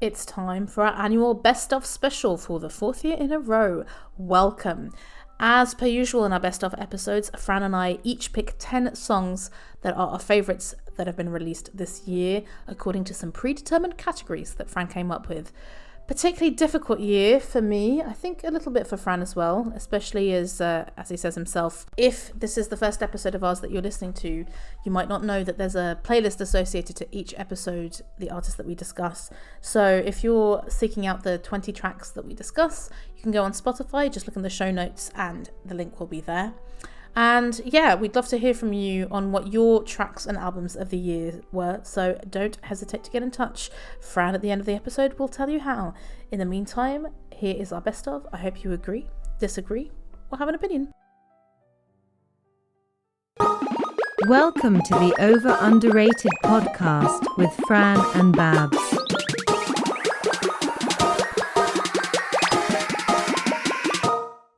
It's time for our annual Best Of special for the fourth year in a row. Welcome. As per usual in our Best Of episodes, Fran and I each pick 10 songs that are our favourites that have been released this year, according to some predetermined categories that Fran came up with. Particularly difficult year for me, I think a little bit for Fran as well, especially as he says himself, if this is the first episode of ours that you're listening to, you might not know that there's a playlist associated to each episode, the artists that we discuss. So if you're seeking out the 20 tracks that we discuss, you can go on Spotify, just look in the show notes and the link will be there. And yeah, we'd love to hear from you on what your tracks and albums of the year were, so don't hesitate to get in touch. Fran at the end of the episode will tell you how. In the meantime, here is our best of. I hope you agree, disagree, or have an opinion. Welcome to the Over Underrated podcast with Fran and Babs.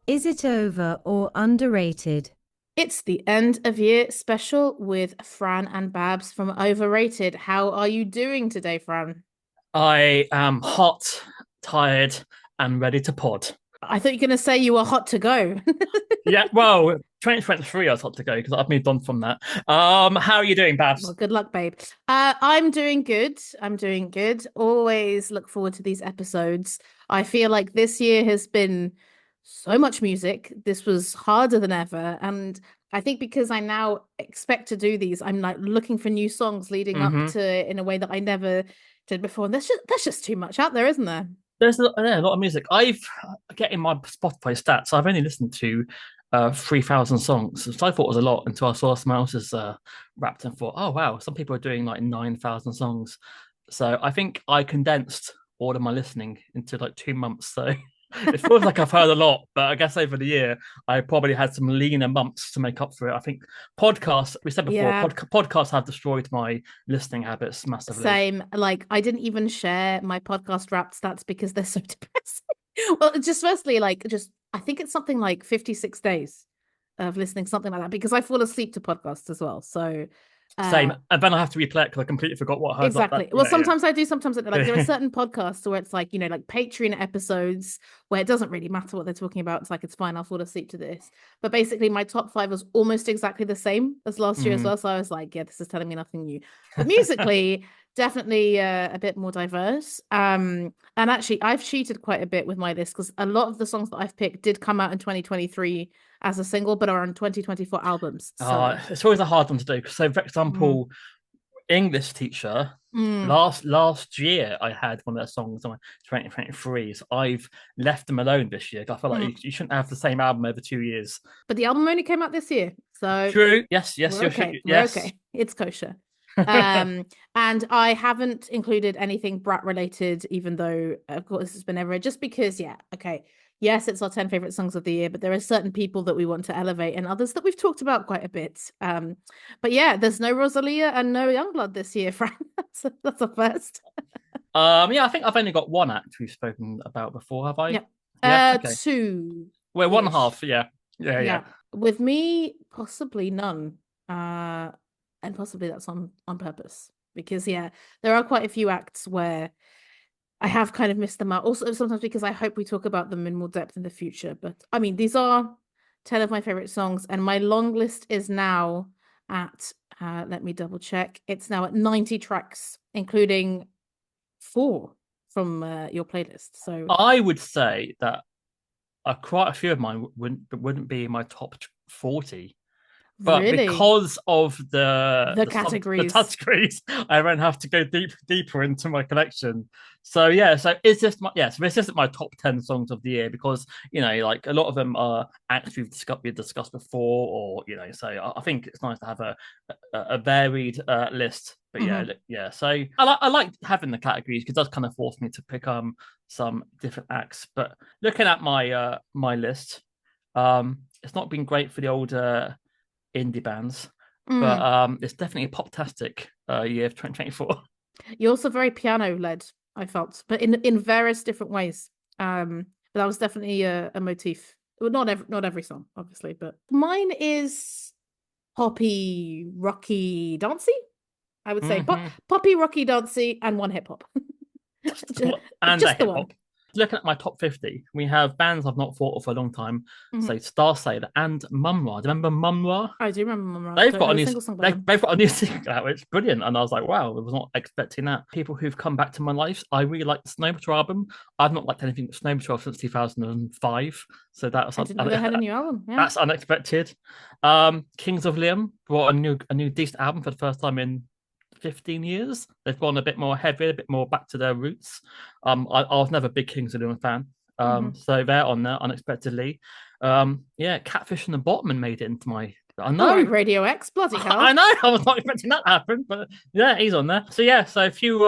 Is it over or underrated? It's the end of year special with Fran and Babs from Overrated. How are you doing today, Fran? I am hot, tired, and ready to pod. I thought you were going to say you were hot to go. Yeah, well, 2023 I was hot to go because I've moved on from that. How are you doing, Babs? Well, good luck, babe. I'm doing good. Always look forward to these episodes. I feel like this year has been so much music. This was harder than ever. And I think because I now expect to do these, I'm like looking for new songs leading up to it in a way that I never did before. And that's just too much out there, isn't there? There's a lot of music. I've getting my Spotify stats. I've only listened to 3,000 songs, which I thought was a lot until I saw someone else's wrapped and thought, oh wow, some people are doing like 9,000 songs. So I think I condensed all of my listening into like 2 months. So it feels like I've heard a lot, but I guess over the year I probably had some leaner months to make up for it. I think podcasts, we said before, podcasts have destroyed my listening habits massively. Same. Like I didn't even share my podcast wrapped stats because they're so depressing. Well, just firstly, I think it's something like 56 days of listening, something like that, because I fall asleep to podcasts as well. So same, and then I have to replay it because I completely forgot what I heard. Exactly. Well, sometimes I do, sometimes like there are certain podcasts where it's like, like Patreon episodes where it doesn't really matter what they're talking about. It's like, it's fine, I'll fall asleep to this. But basically my top 5 was almost exactly the same as last year as well. So I was like, yeah, this is telling me nothing new. But musically, definitely a bit more diverse. And actually I've cheated quite a bit with my list because a lot of the songs that I've picked did come out in 2023 as a single, but are on 2024 albums. So. It's always a hard one to do. So for example, English teacher, last year I had one of their songs on 2023. So I've left them alone this year. I feel like you shouldn't have the same album over 2 years. But the album only came out this year. So true. Yes. We're okay. Yes. We're okay. It's kosher. And I haven't included anything Brat related, even though of course this has been everywhere, just because yes, it's our 10 favorite songs of the year, but there are certain people that we want to elevate and others that we've talked about quite a bit. But yeah, there's no Rosalia and no Youngblood this year, Frank. That's a first. I think I've only got one act we've spoken about before, have I? Yep. Okay. 2. Well, 1.5, yeah. With me, possibly none. And possibly that's on purpose. Because there are quite a few acts where I have kind of missed them out. Also, sometimes because I hope we talk about them in more depth in the future. But I mean, these are 10 of my favorite songs, and my long list is now at, let me double check. It's now at 90 tracks, including 4 from your playlist. So I would say that quite a few of mine wouldn't be in my top 40. But really? Because of the categories, I won't have to go deeper into my collection. So it's just this isn't my top 10 songs of the year because like a lot of them are acts we've discussed before, or so I think it's nice to have a varied list. But so I like having the categories because it does kind of force me to pick some different acts. But looking at my my list, it's not been great for the older indie bands, but it's definitely a pop-tastic year of 2024. You're also very piano led, I felt, but in various different ways. But that was definitely a motif. Well, not every song, obviously, but mine is poppy, rocky, dancey. I would say poppy, rocky, dancey, and one hip hop. and Just the hip one. hop. Looking at my top 50, we have bands I've not thought of for a long time. Mhm. So Star Sailor and Mumra. Do you remember Mumra? I do remember Mum Ra. They've Don't got know a a new single song by them. they've got a new single out, which is brilliant. And I was like, wow, I was not expecting that. People who've come back to my life, I really like the Snow Patrol album. I've not liked anything Snow Patrol since 2005. So that's I didn't know they had a new album. Yeah. that's unexpected. Kings of Leon brought a new decent album for the first time in 15 years. They've gone a bit more heavy, a bit more back to their roots. I was never a big Kings of Leon fan. So they're on there unexpectedly. Yeah, Catfish and the Botman made it into my. I know. All right, Radio X, bloody hell. I know. I was not expecting that to happen, but yeah, he's on there. So yeah, so a few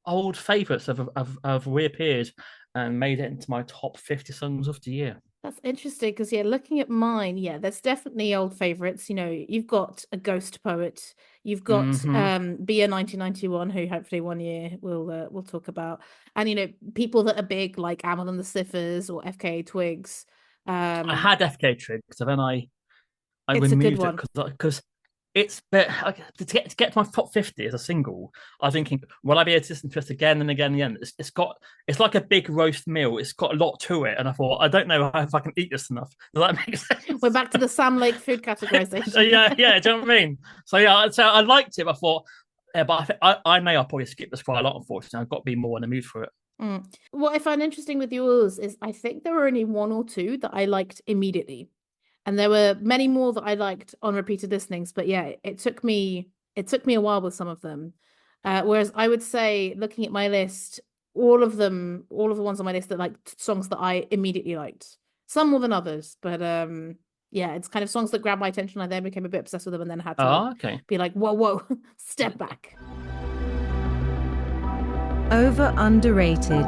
old favourites have reappeared and made it into my top 50 songs of the year. That's interesting because yeah, looking at mine, yeah, there's definitely old favorites. You know, you've got a Ghost Poet, you've got Beer 1991, who hopefully one year we'll talk about, and you know, people that are big like Amel and the Sniffers or FKA Twigs. I had FK Twigs, so then I It's a good removed it one. because it's to get to my top 50 as a single. I was thinking, will I be able to listen to this again and again and again? It's like a big roast meal. It's got a lot to it, and I thought I don't know if I can eat this enough. Does that make sense? We're back to the Sam Lake food categorization. So yeah, do you know what I mean? So yeah, so I liked it. But I thought, yeah, but I may I'll probably skip this quite a lot. Unfortunately, I've got to be more in the mood for it. What I find interesting with yours is I think there were only one or two that I liked immediately. And there were many more that I liked on repeated listenings, but yeah, it took me a while with some of them. Whereas I would say, looking at my list, all of the ones on my list that like songs that I immediately liked. Some more than others, but yeah, it's kind of songs that grabbed my attention. I then became a bit obsessed with them, and then had to be like, whoa, step back. Over underrated.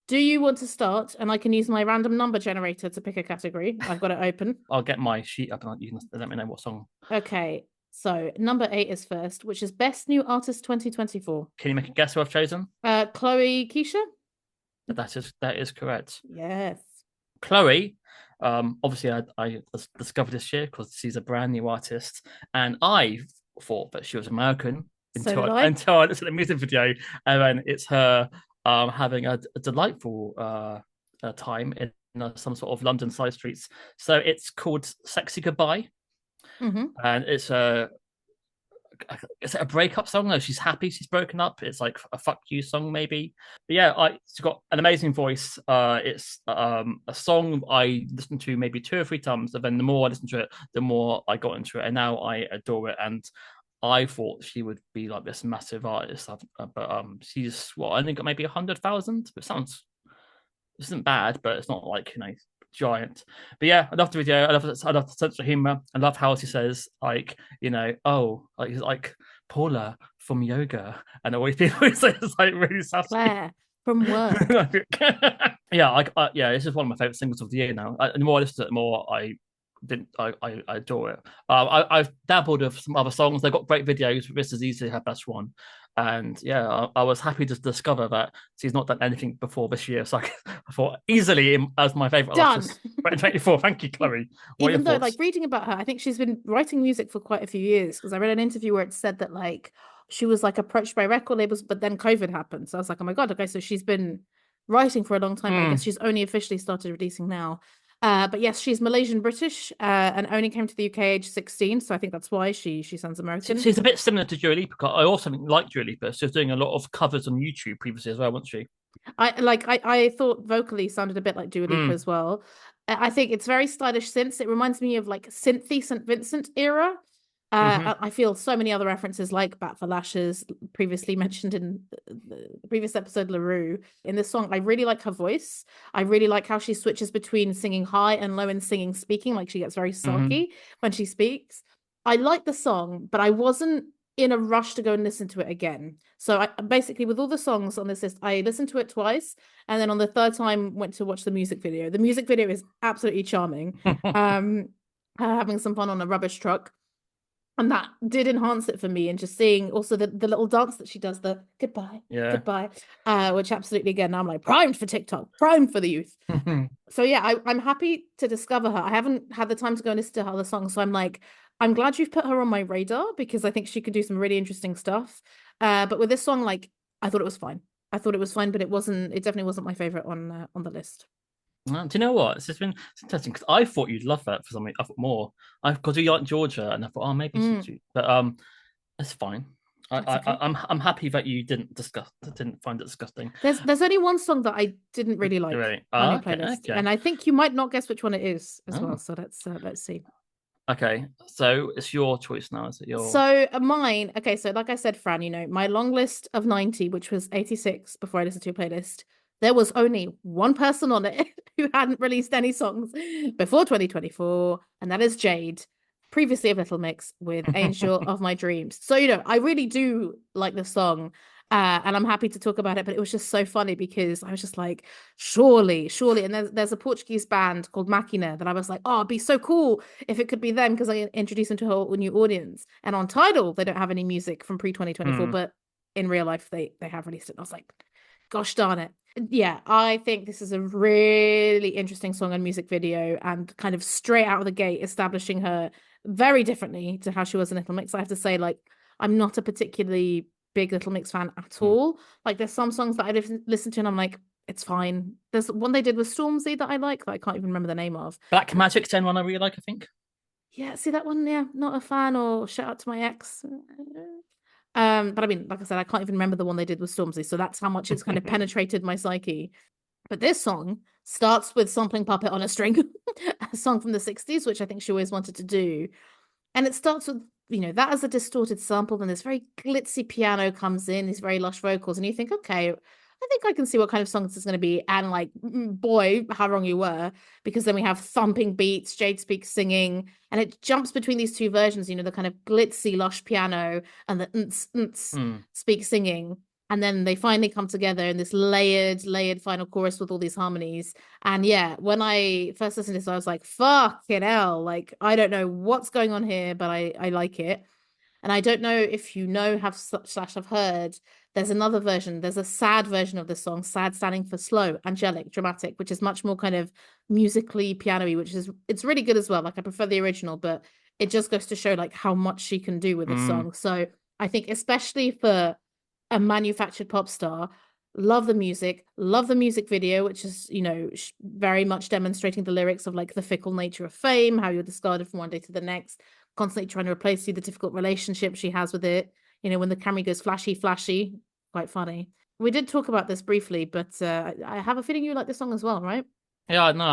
Do you want to start? And I can use my random number generator to pick a category. I've got it open. I'll get my sheet up and you can let me know what song. Okay, so number 8 is first, which is Best New Artist 2024. Can you make a guess who I've chosen? Chloe Keisha? That is correct. Yes. Chloe, obviously I discovered this year because she's a brand new artist, and I thought that she was American until I looked at the music video, and then it's her having a delightful time in some sort of London side streets. So it's called Sexy Goodbye, and it's a breakup song? No, she's happy she's broken up. It's like a fuck you song, maybe. But yeah, she's got an amazing voice. It's a song I listened to maybe 2 or 3 times, and then the more I listened to it, the more I got into it, and now I adore it. And I thought she would be like this massive artist, but she's only got maybe 100,000. It isn't bad, but it's not like giant. But yeah, I love the video. I love the sense of humor. I love how she says like he's like Paula from yoga, and always people say it's like really sassy. Claire from work. Yeah, this is one of my favorite singles of the year now. The more I listen to it, the more I adore it. I've dabbled with some other songs. They've got great videos, but this is easily her best one. And yeah, I was happy to discover that she's not done anything before this year. So I thought easily as my favorite artist 2024. Thank you, Chloe. Even though, like, reading about her, I think she's been writing music for quite a few years, because I read an interview where it said that like she was like approached by record labels, but then COVID happened. So I was like, oh my God, okay, so she's been writing for a long time, but I guess she's only officially started releasing now. But yes, she's Malaysian British and only came to the UK age 16, so I think that's why she sounds American. She's a bit similar to Dua Lipa. I also like Dua Lipa. She was doing a lot of covers on YouTube previously as well, wasn't she? I thought vocally sounded a bit like Dua Lipa as well. I think it's very stylish synths. It reminds me of like synthy St. Vincent era. I feel so many other references like Bat for Lashes, previously mentioned in the previous episode, LaRue. In this song, I really like her voice. I really like how she switches between singing high and low and singing speaking. Like she gets very sulky when she speaks. I like the song, but I wasn't in a rush to go and listen to it again. So I basically, with all the songs on this list, I listened to it twice, and then on the third time went to watch the music video. The music video is absolutely charming. Having some fun on a rubbish truck. And that did enhance it for me, and just seeing also the little dance that she does, the goodbye, which absolutely, again, now I'm like primed for TikTok, primed for the youth. So yeah, I'm happy to discover her. I haven't had the time to go and listen to her other songs, so I'm glad you've put her on my radar, because I think she could do some really interesting stuff. But with this song, like I thought it was fine. I thought it was fine, but it wasn't. It definitely wasn't my favorite on the list. Do you know what? It's interesting because I thought you'd love that for something. I thought more. I because you like Georgia, and I thought, oh, maybe Mm, but it's fine. that's okay. I'm happy that you didn't find it disgusting. There's only one song that I didn't really like Right. on your Okay. playlist, Okay. and I think you might not guess which one it is as well. Oh. So let's see. Okay. So it's your choice now. Is it your? So mine, okay, so like I said, Fran, my long list of 90, which was 86 before I listened to your playlist, there was only one person on it who hadn't released any songs before 2024, and that is Jade, previously of Little Mix with Angel of My Dreams. So, I really do like the song. And I'm happy to talk about it, but it was just so funny because I was just like, surely. And there's a Portuguese band called Máquina that I was like, oh, it'd be so cool if it could be them because I introduced them to a whole new audience. And on Tidal, they don't have any music from pre-2024, but in real life, they have released it. And I was like, gosh darn it. Yeah, I think this is a really interesting song and music video and kind of straight out of the gate establishing her very differently to how she was in Little Mix. I have to say, like, I'm not a particularly big Little Mix fan at all. Like, there's some songs that I listen to and I'm like, it's fine. There's one they did with Stormzy that I like that I can't even remember the name of. Black Magic's the one I really like. I think. Yeah, see that one? Yeah, not a fan. Or shout out to my ex. But I mean, like I said, I can't even remember the one they did with Stormzy, so that's how much it's kind of penetrated my psyche. But this song starts with sampling Puppet on a String, a song from the 60s, which I think she always wanted to do. And it starts with, that as a distorted sample, then this very glitzy piano comes in, these very lush vocals, and you think, okay, I think I can see what kind of song this is going to be. And like, boy, how wrong you were, because then we have thumping beats, Jade Speaks singing, and it jumps between these two versions, the kind of glitzy, lush piano and the Speak singing. And then they finally come together in this layered final chorus with all these harmonies. And yeah, when I first listened to this, I was like, fucking hell. Like, I don't know what's going on here, but I like it. And I don't know if have heard, there's another version. There's a sad version of the song, sad standing for slow, angelic, dramatic, which is much more kind of musically piano-y, it's really good as well. Like, I prefer the original, but it just goes to show like how much she can do with this song. So I think especially for a manufactured pop star, love the music video, which is, very much demonstrating the lyrics of like the fickle nature of fame, how you're discarded from one day to the next, constantly trying to replace you, the difficult relationship she has with it, when the camera goes flashy, quite funny. We did talk about this briefly, but I have a feeling you like this song as well, right? Yeah, no,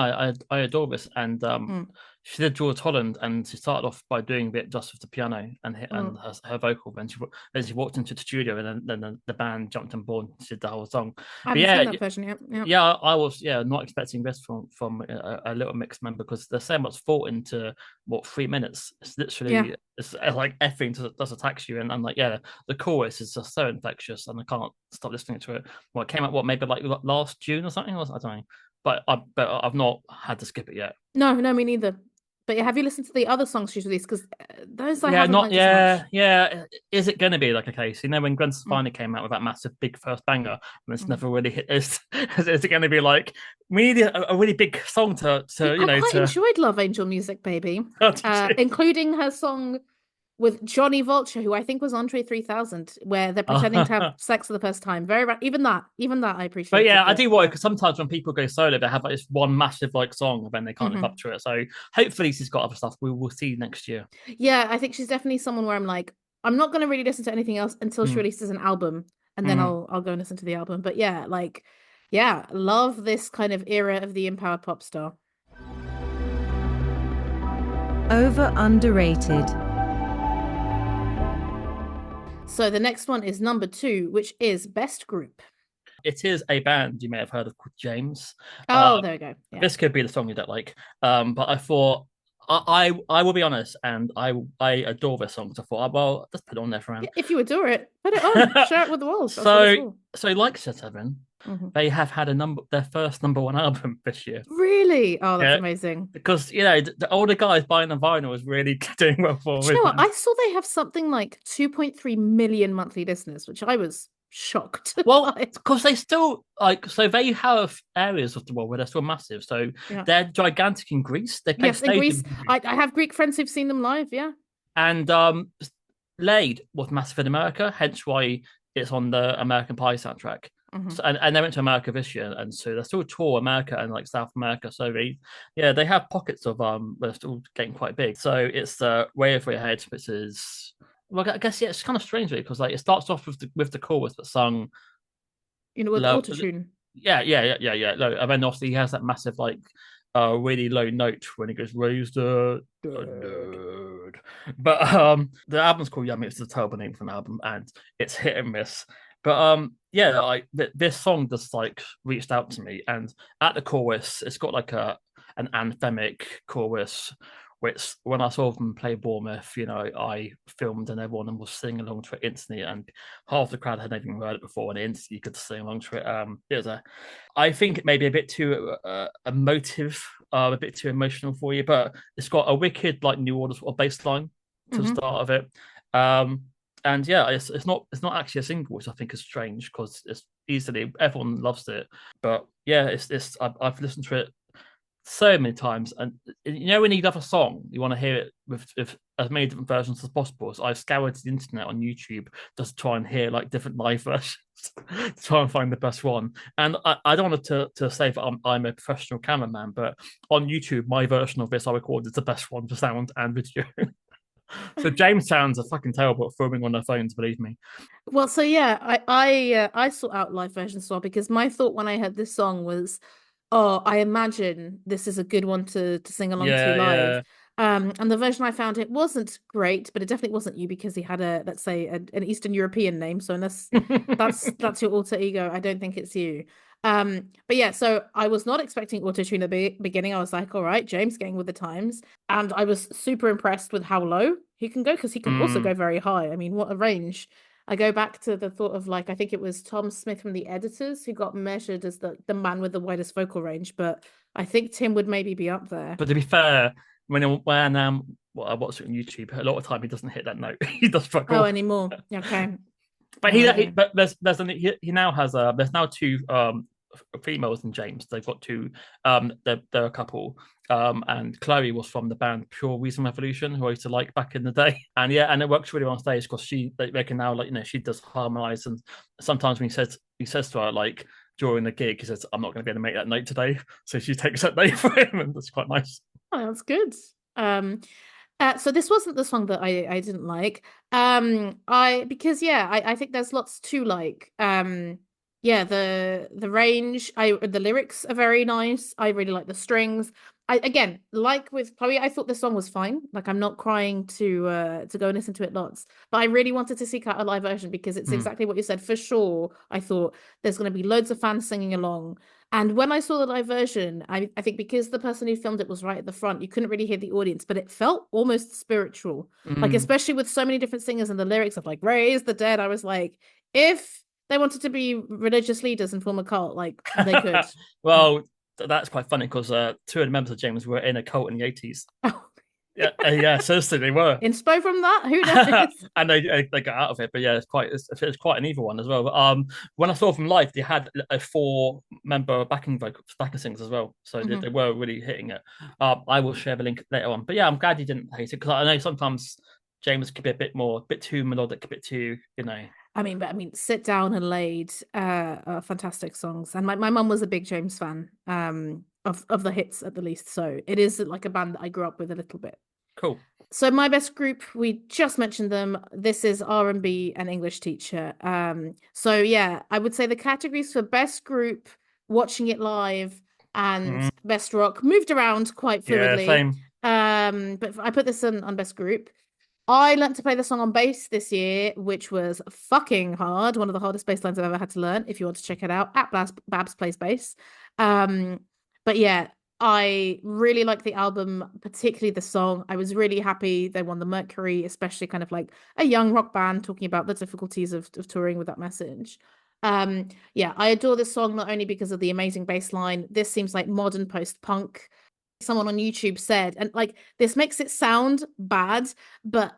I adore this, and she did George Holland, and she started off by doing a bit just with the piano and her vocal. Then she walked into the studio, and then the band jumped on board and did the whole song. I haven't seen that version yet. Yeah, I was not expecting this from a Little Mix member because there's so much thought into 3 minutes. It's literally it's like everything does attacks you, and I'm like, yeah, the chorus is just so infectious, and I can't stop listening to it. Well, it came out maybe like last June or something, I don't know. But I've not had to skip it yet. No, me neither. But have you listened to the other songs she's released? Because those I haven't liked as much. Yeah. Is it going to be like a case? When Gwen Stefani came out with that massive big first banger, and it's never really hit. Is it going to be like we need a really big song to I quite enjoyed Love Angel music, baby, including her song with Johnny Vulture, who I think was Andre 3000, where they're pretending to have sex for the first time. Even that I appreciate. But yeah, I do worry because sometimes when people go solo, they have like this one massive like song, and then they can't live up to it. So hopefully she's got other stuff we will see next year. Yeah, I think she's definitely someone where I'm like, I'm not going to really listen to anything else until she releases an album, and then I'll go and listen to the album. But yeah, love this kind of era of the empowered pop star. Over underrated. So the next one is number 2, which is Best Group. It is a band you may have heard of called James. Oh, there we go. Yeah. This could be the song you don't like. But I thought I will be honest, and I adore this song. So I thought, well, let's put it on there, Fran. If you adore it, put it on. Share it with the world. So like S8E8, they have had their first number 1 album this year. Really? Oh, that's amazing. Because the older guys buying the vinyl is really doing well for them. You know what? I saw they have something like 2.3 million monthly listeners, which I was shocked. Well, because they still so they have areas of the world where they're still massive. So they're gigantic in Greece. They play in Greece. I have Greek friends who've seen them live. Yeah. And Laid was massive in America, hence why it's on the American Pie soundtrack. Mhm. So, and they went to America this year, and so they're still tour America and like South America. So they have pockets of they're still getting quite big. So it's Way Over Your Head, which is, well, I guess, yeah, it's kind of strange really, because like it starts off with the chorus but sung With low. autotune. Yeah. No, and then obviously he has that massive like really low note when he goes raise the nerd. But the album's called Yummy. It's a terrible name for an album, and it's hit and miss. But yeah, like this song just like reached out to me, and at the chorus, it's got like an anthemic chorus, which when I saw them play Bournemouth, I filmed and everyone was singing along to it instantly, and half the crowd hadn't even heard it before, and instantly you could sing along to it. It was I think it may be a bit too emotive, a bit too emotional for you, but it's got a wicked like New Order sort of bass line to the start of it. And yeah, it's not actually a single, which I think is strange because it's easily everyone loves it. But yeah, I've listened to it so many times, and when you love a song, you want to hear it with as many different versions as possible. So I've scoured the internet on YouTube just to try and hear like different live versions to try and find the best one. And I don't want to say that I'm a professional cameraman, but on YouTube, my version of this I recorded is the best one for sound and video. So James sounds are fucking terrible at filming on their phones, believe me. Well, so yeah, I sought out live versions as well because my thought when I heard this song was, oh, I imagine this is a good one to sing along to Yeah, live. yeah. And the version I found, it wasn't great, but it definitely wasn't you because he had let's say an Eastern European name. So unless that's your alter ego, I don't think it's you. But yeah, so I was not expecting autotune at the beginning. I was like, all right, James getting with the times. And I was super impressed with how low he can go because he can also go very high. I mean, what a range. I go back to the thought of like, I think it was Tom Smith from the Editors who got measured as the man with the widest vocal range, but I think Tim would maybe be up there. But to be fair, when I watch it on YouTube, a lot of time he doesn't hit that note. He does Oh, struggle. anymore. Okay. But Yeah. but he now has there's now two females in James. They've got two they're a couple. And Chloe was from the band Pure Reason Revolution, who I used to like back in the day. And yeah, and it works really well on stage because they can now, like, she does harmonize, and sometimes when he says to her, like, during the gig, he says, I'm not going to be able to make that note today. So she takes that note for him, and that's quite nice. Oh, that's good. So this wasn't the song that I didn't like. Because yeah, I think there's lots to like. Yeah, the range, the lyrics are very nice. I really like the strings. I again, like with Chloe, I thought the song was fine. Like I'm not crying to go and listen to it lots, but I really wanted to seek out a live version because it's exactly what you said. For sure, I thought there's going to be loads of fans singing along. And when I saw the live version, I think because the person who filmed it was right at the front, you couldn't really hear the audience, but it felt almost spiritual. Like, especially with so many different singers and the lyrics of like, raise the dead. I was like, if they wanted to be religious leaders and form a cult, like they could. Well, that's quite funny because two of the members of James were in a cult in the 80s. Oh. Yeah, seriously, they were. Inspo from that? Who knows? And they got out of it, but yeah, it's quite an evil one as well. But when I saw them live, they had a 4-member backing singers as well, so they were really hitting it. I will share the link later on. But yeah, I'm glad you didn't hate it because I know sometimes James could be a bit too melodic, a bit too, I mean, Sit Down and Laid are fantastic songs. And my mum was a big James fan, of the hits at the least. So it is like a band that I grew up with a little bit. Cool. So my best group, we just mentioned them. This is R&B and English teacher. So yeah, I would say the categories for best group, watching it live, and best rock moved around quite fluidly. Yeah, same. But I put this on best group. I learned to play the song on bass this year, which was fucking hard. One of the hardest bass lines I've ever had to learn. If you want to check it out, at Babs Plays Bass. But yeah, I really like the album, particularly the song. I was really happy they won the Mercury, especially kind of like a young rock band talking about the difficulties of touring with that message. Yeah, I adore this song not only because of the amazing bass line. This seems like modern post-punk. Someone on YouTube said, and like this makes it sound bad, but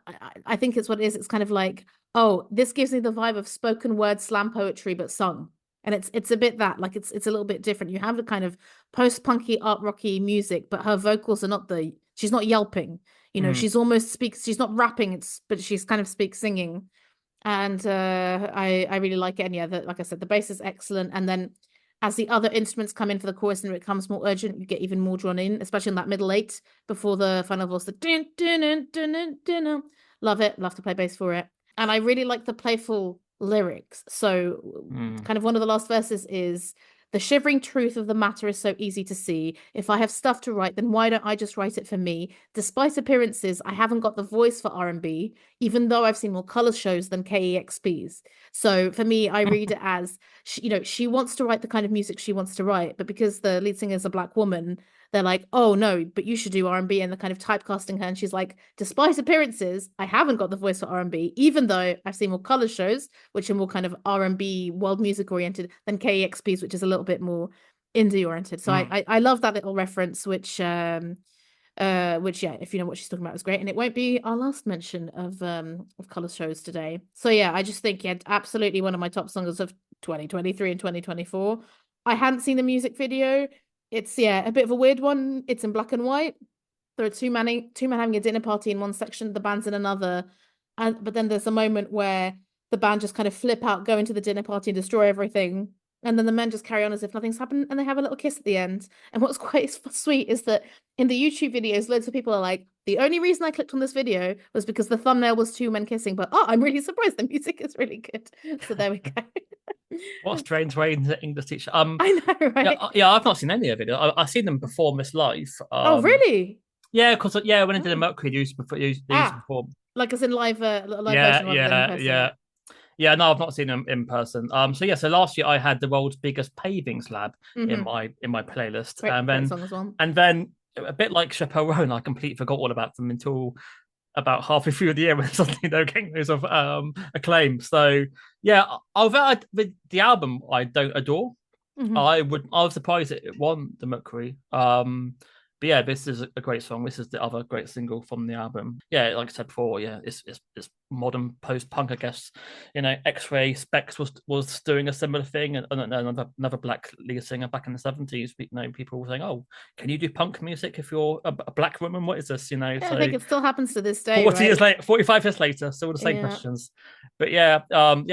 I think it's what it is. It's kind of like, oh, this gives me the vibe of spoken word slam poetry but sung, and it's a bit that, like, it's a little bit different. You have a kind of post punky art rocky music, but her vocals are not she's not yelping. She's almost speaks, she's not rapping, but she's kind of speaks singing. And I really like it. And yeah, like I said, the bass is excellent. And then as the other instruments come in for the chorus and it becomes more urgent, you get even more drawn in, especially in that middle eight before the final verse. The dun, dun, dun, dun, dun, dun, dun. Love it. Love to play bass for it. And I really like the playful lyrics. So kind of one of the last verses is, the shivering truth of the matter is so easy to see. If I have stuff to write, then why don't I just write it for me? Despite appearances, I haven't got the voice for R&B, even though I've seen more color shows than KEXPs. So for me, I read it as, she wants to write the kind of music she wants to write, but because the lead singer is a black woman, they're like, oh no, but you should do R&B, and they're kind of typecasting her. And she's like, despite appearances, I haven't got the voice for R&B, even though I've seen more color shows, which are more kind of R&B world music oriented, than KEXPs, which is a little bit more indie oriented. So I love that little reference, which yeah, if you know what she's talking about, is great. And it won't be our last mention of color shows today. So yeah, I just think, yeah, absolutely one of my top songs of 2023 and 2024. I hadn't seen the music video. It's, yeah, a bit of a weird one. It's in black and white. There are two men having a dinner party in one section, the band's in another. But then there's a moment where the band just kind of flip out, go into the dinner party and destroy everything. And then the men just carry on as if nothing's happened, and they have a little kiss at the end. And what's quite sweet is that in the YouTube videos, loads of people are like, the only reason I clicked on this video was because the thumbnail was two men kissing, but I'm really surprised the music is really good. So there we go. What a strange way into English teacher. I know, right? Yeah, I've not seen any of it. I've seen them perform this live. Oh, really? Yeah, because when I did a Mercury, they used to perform. Like as in live version rather than in person. Yeah, no, I've not seen them in person. So last year I had the world's biggest paving slab in my playlist. Great song as well. And then a bit like Chaperone, I completely forgot all about them until about halfway through the year when suddenly they were getting loads of acclaim. So yeah, although the album I don't adore, I was surprised it won the Mercury. But yeah, this is a great song. This is the other great single from the album. Yeah, like I said before, yeah, it's modern post-punk, I guess. X-Ray Specs was doing a similar thing, and another black lead singer back in the 70s. People were saying, "Oh, can you do punk music if you're a black woman? What is this?" Yeah, so I think it still happens to this day. 45 years later, still the same questions. But yeah,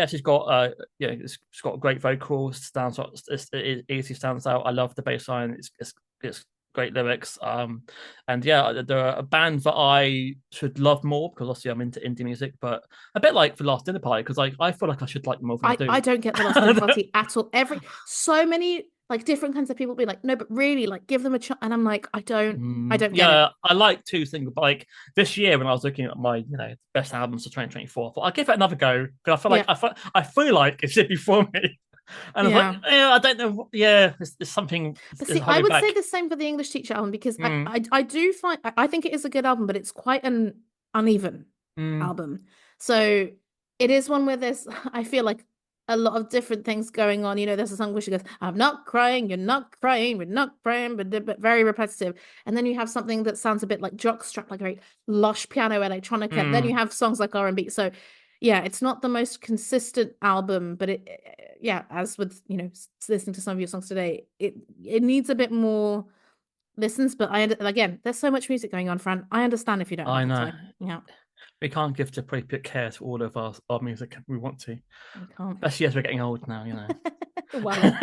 she's got she's got a great vocal. Stands out. It easily stands out. I love the bass line. It's great lyrics, and yeah, they're a band that I should love more because obviously I'm into indie music, but a bit like the Last Dinner Party, because I feel like I should like more than I do. I don't get the Last Dinner Party at all. So many like different kinds of people be like, no, but really, like, give them a chance, and I'm like, I don't get it. I like two singles, but like this year when I was looking at my best albums for 2024, I thought I'd give it another go because I feel like it should be for me. And I don't know. Yeah, it's something. But see, I would say the same for the English Teacher album, because I do find, I think it is a good album, but it's quite an uneven album. So it is one where there's, I feel like, a lot of different things going on. There's a song where she goes, "I'm not crying, you're not crying, we're not crying," but very repetitive. And then you have something that sounds a bit like jockstrap, like very lush piano electronica. And then you have songs like R&B. So yeah, it's not the most consistent album, but as with listening to some of your songs today, it needs a bit more listens. But again, there's so much music going on, Fran. I understand if you don't. I know. Yeah, we can't give appropriate care to all of our music. We want to. We can't. Especially as we're getting old now, Well.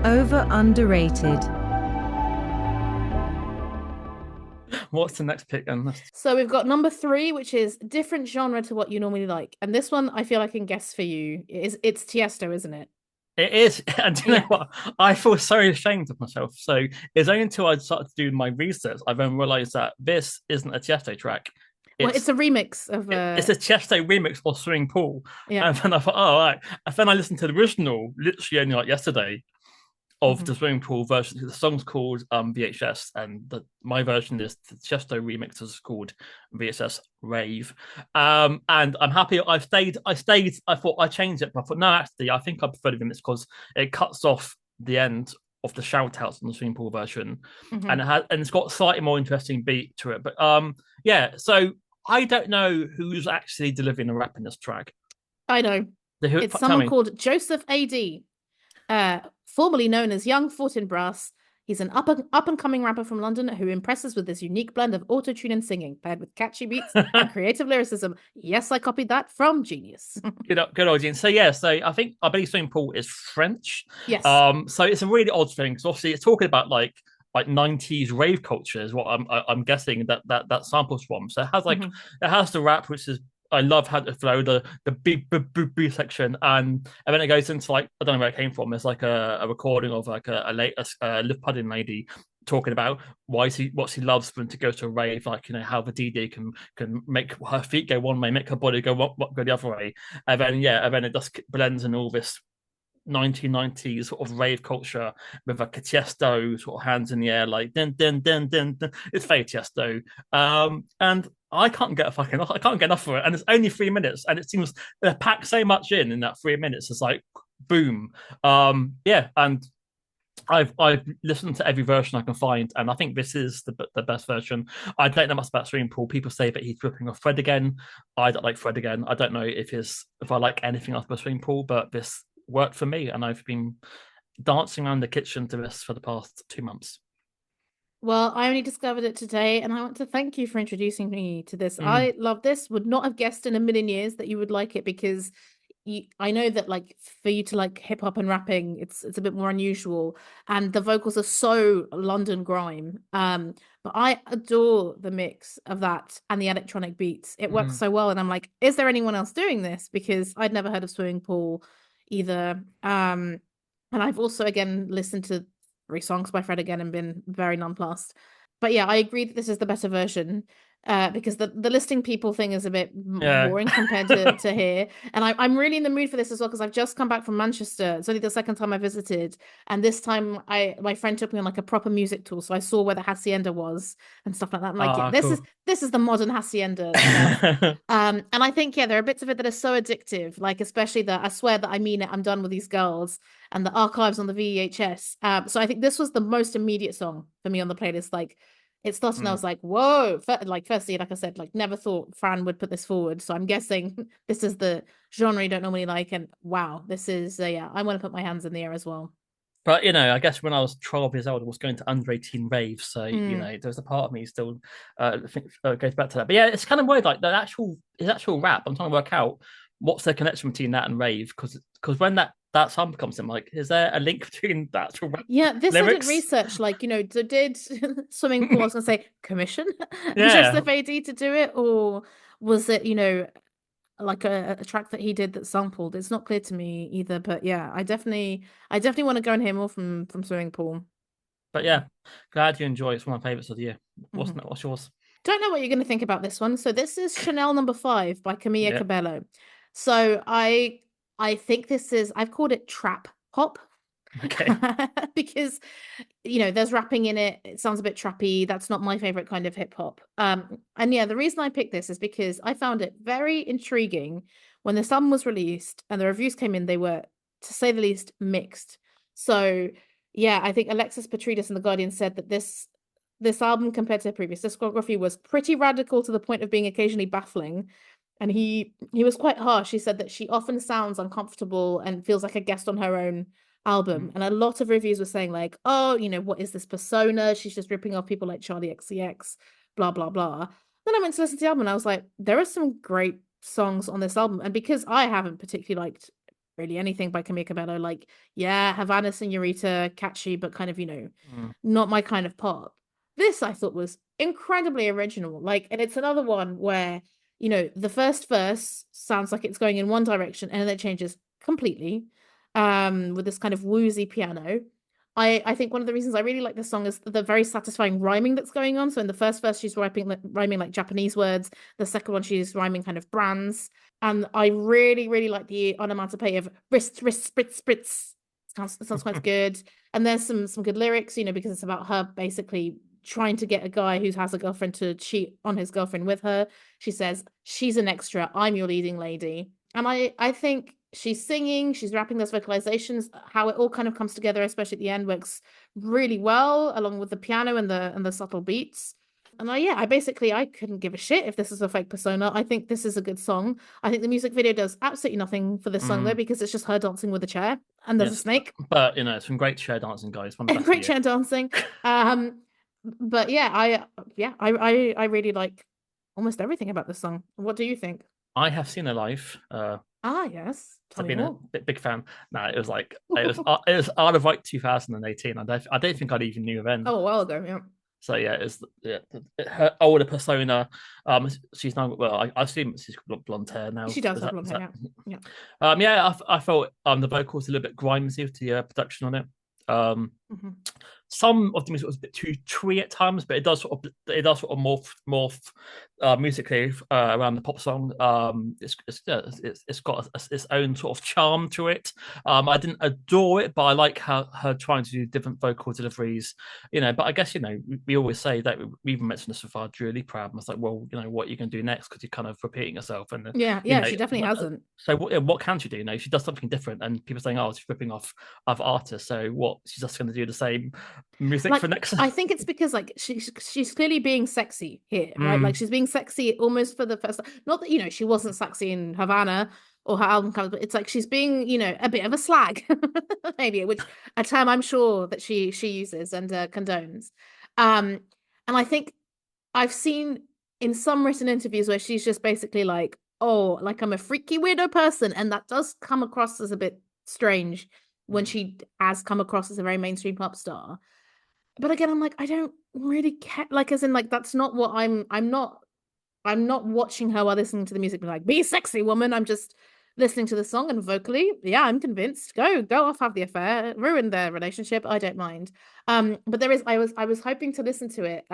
Over underrated. What's the next pick then? So we've got number 3, which is different genre to what you normally like. And this one, I feel I can guess for you. It's Tiesto, isn't it? It is. And do you know what? I feel so ashamed of myself. So it's only until I started to do my research, I then realised that this isn't a Tiesto track. It's a remix of It's a Tiesto remix of Swimming Pool. Yeah. And then I thought, oh, right. And then I listened to the original literally only like yesterday of the Swimming Pool version. The song's called VHS, and my version is the Tiesto remix is called VHS Rave. And I'm happy I stayed. I thought I changed it, but I thought, no, actually, I think I prefer the remix because it cuts off the end of the shout outs on the Swimming Pool version, and it's got a slightly more interesting beat to it. But so I don't know who's actually delivering the rap in this track. I know. It's someone called Joseph A.D., formerly known as Young Fortinbras. He's an up-and-coming rapper from London who impresses with this unique blend of auto-tune and singing, paired with catchy beats and creative lyricism. Yes, I copied that from Genius. Good audience. So yeah, so I believe swimming pool is French. Yes. So it's a really odd thing because obviously it's talking about like 90s rave culture is what I'm guessing that samples from. So it has like it has the rap, which is I love how the flow, the big B section, and then it goes into like I don't know where it came from. It's like a recording of like a live pudding lady talking about what she loves when to go to a rave, like how the DJ can make her feet go one way, make her body go go the other way, and then it just blends in all this 1990s sort of rave culture with like a Tiesto sort of hands in the air, like dun dun dun dun dun. It's very Tiesto, and I can't get enough of it. And it's only 3 minutes, and it seems they pack so much in that 3 minutes. It's like boom, yeah, and I've listened to every version I can find, and I think this is the best version. I don't know much about Swimming Pool. People say that he's ripping off Fred again. I don't like Fred again. I don't know if I like anything else about Swimming Pool, but this worked for me, and I've been dancing around the kitchen to this for the past 2 months. Well, I only discovered it today, and I want to thank you for introducing me to this. I love this. Would not have guessed in a million years that you would like it because I know that like for you to like hip hop and rapping, it's a bit more unusual, and the vocals are so London grime. But I adore the mix of that and the electronic beats. It works so well, and I'm like, is there anyone else doing this? Because I'd never heard of Swimming Pool either. And I've also again listened to 3 songs by Fred again and been very nonplussed. But yeah, I agree that this is the better version. Because the listing people thing is a bit boring compared to here. And I'm really in the mood for this as well because I've just come back from Manchester. It's only the second time I visited. And this time my friend took me on like a proper music tour. So I saw where the Hacienda was and stuff like that. I'm like, yeah, this is the modern Hacienda stuff. And I think, yeah, there are bits of it that are so addictive, like especially I swear that I mean it, I'm done with these girls and the archives on the VHS. So I think this was the most immediate song for me on the playlist. Like, it started and I was like, whoa, like firstly, like I said, like never thought Fran would put this forward. So I'm guessing this is the genre you don't normally like. And wow, this is, yeah, I want to put my hands in the air as well. But I guess when I was 12 years old, I was going to under 18 raves. So there's a part of me still goes back to that. But yeah, it's kind of weird. Like his actual rap, I'm trying to work out what's the connection between that and rave because when that song comes in, like, is there a link between the actual rap this lyrics? I did research. Like, did Swimming Pool, I was gonna say commission Yeah. S8E8 to do it, or was it like a track that he did that sampled? It's not clear to me either. But yeah, I definitely want to go and hear more from Swimming Pool. But yeah, glad you enjoy it. It's one of my favorites of the year. What's yours? Don't know what you're going to think about this one. So this is Chanel Number 5 by Camilla Cabello. So I think I've called it trap pop. Okay. Because there's rapping in it. It sounds a bit trappy. That's not my favorite kind of hip hop. And yeah, the reason I picked this is because I found it very intriguing when this album was released and the reviews came in. They were, to say the least, mixed. So yeah, I think Alexis Petridis in The Guardian said that this album, compared to her previous discography, was pretty radical to the point of being occasionally baffling. And he was quite harsh. He said that she often sounds uncomfortable and feels like a guest on her own album. And a lot of reviews were saying like, oh, what is this persona? She's just ripping off people like Charlie XCX, blah, blah, blah. Then I went to listen to the album and I was like, there are some great songs on this album. And because I haven't particularly liked really anything by Camila Cabello, like, yeah, Havana Senorita, catchy, but kind of, not my kind of pop. This I thought was incredibly original. Like, and it's another one where, the first verse sounds like it's going in one direction and then it changes completely. With this kind of woozy piano. I think one of the reasons I really like this song is the very satisfying rhyming that's going on. So in the first verse, she's rhyming like Japanese words. The second one, she's rhyming kind of brands. And I really, really like the onomatopoeia of wrist, spritz, spritz. It sounds quite good. And there's some good lyrics, because it's about her basically trying to get a guy who has a girlfriend to cheat on his girlfriend with her. She says, she's an extra, I'm your leading lady. And I think she's singing, she's rapping those vocalizations, how it all kind of comes together, especially at the end, works really well, along with the piano and the subtle beats. I couldn't give a shit if this is a fake persona. I think this is a good song. I think the music video does absolutely nothing for this song though, because it's just her dancing with a chair and there's a snake. But it's some great chair dancing, guys. One of the best Great chair dancing. But I really like almost everything about this song. What do you think? I have seen her live. Yes. I've been a big fan. No, it was Art of Right 2018. I don't think I'd even knew her then. Oh, a while ago, yeah. So her older persona. She's now I assume she's got blonde hair now. She does have blonde hair. Yeah. I felt the vocals a little bit grimy with the production on it. Some of the music was a bit too twee at times, but it does sort of morph musically around the pop song. It's got its own sort of charm to it. I didn't adore it, but I like her trying to do different vocal deliveries. But I guess we always say that, we even mentioned this with our Dua Lipa album. It's like, well, what are you going to do next? Because you're kind of repeating yourself. And she definitely hasn't. So what can she do? She does something different, and people are saying, oh, she's ripping off other artists. So what? She's just going to do the same music for next. I think it's because she's clearly being sexy here, right? Like she's being sexy almost for the first time. Not that she wasn't sexy in Havana or her album covers, but it's like she's being a bit of a slag, maybe, which a term I'm sure that she uses and condones. And I think I've seen in some written interviews where she's just basically like, oh, like I'm a freaky weirdo person, and that does come across as a bit strange when she has come across as a very mainstream pop star. But again, I'm like, I don't really care. Like, as in, like, that's not what I'm not watching her while listening to the music, be like, be sexy, woman. I'm just listening to the song, and vocally, yeah, I'm convinced. Go off, have the affair, ruin their relationship. I don't mind. But I was hoping to listen to it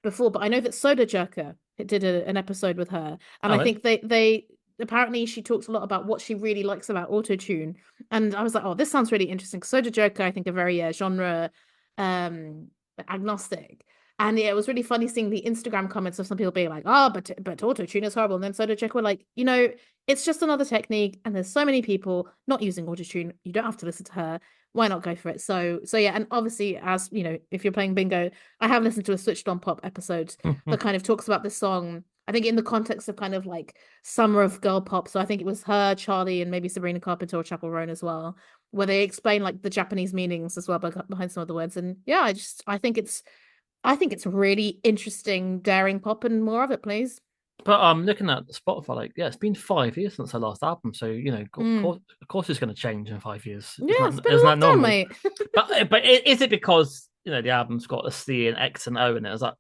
before, but I know that Soda Jerker did an episode with her, and I think they apparently she talks a lot about what she really likes about autotune, and I was like, oh, this sounds really interesting. Soda Jerker, I think, are very genre agnostic, and it was really funny seeing the Instagram comments of some people being like, oh, but autotune is horrible, and then Soda Jerker were like, it's just another technique, and there's so many people not using autotune. You don't have to listen to her. Why not go for it? So yeah, and obviously, as if you're playing bingo, I have listened to a Switched On Pop episode that kind of talks about this song, I think in the context of kind of like summer of girl pop. So I think it was her, Charlie, and maybe Sabrina Carpenter or Chappell Roan as well, where they explain like the Japanese meanings as well behind some of the words. And yeah, I think it's really interesting, daring pop, and more of it, please. But looking at Spotify, like, it's been 5 years since her last album, so of course it's going to change in 5 years. Yeah, it's been a long time, mate. but is it because the album's got a C and X and O in it? Is that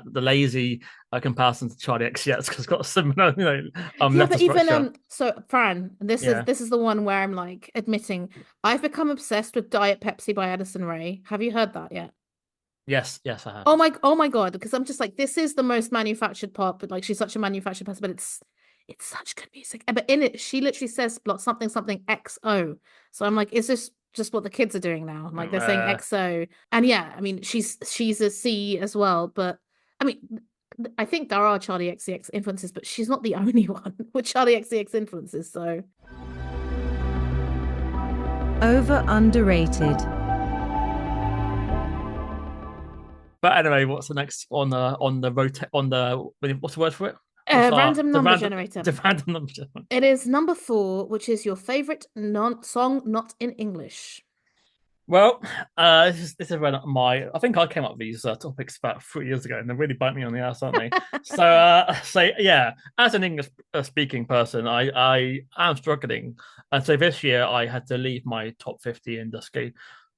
the lazy comparison to Charlie XCX because it's got a similar but even so, Fran, this is the one where I'm like admitting I've become obsessed with Diet Pepsi by Addison Rae. Have you heard that yet? Yes, I have. Oh my god, because I'm just like, this is the most manufactured pop, but like she's such a manufactured person, but it's such good music. But in it, she literally says something XO. So I'm like, is this just what the kids are doing now? Like they're saying XO, and yeah, I mean she's a C as well, but I mean I think there are Charlie XCX influences, but she's not the only one with Charlie XCX influences. So over underrated. But anyway, what's the next on the what's the word for it? Random number generator. The random number generator. It is number 4, which is your favorite song not in English. Well, this is I think I came up with these topics about 3 years ago, and they really bite me on the ass, aren't they? so yeah, as an English speaking person, I am struggling, and so this year I had to leave my top 50 and just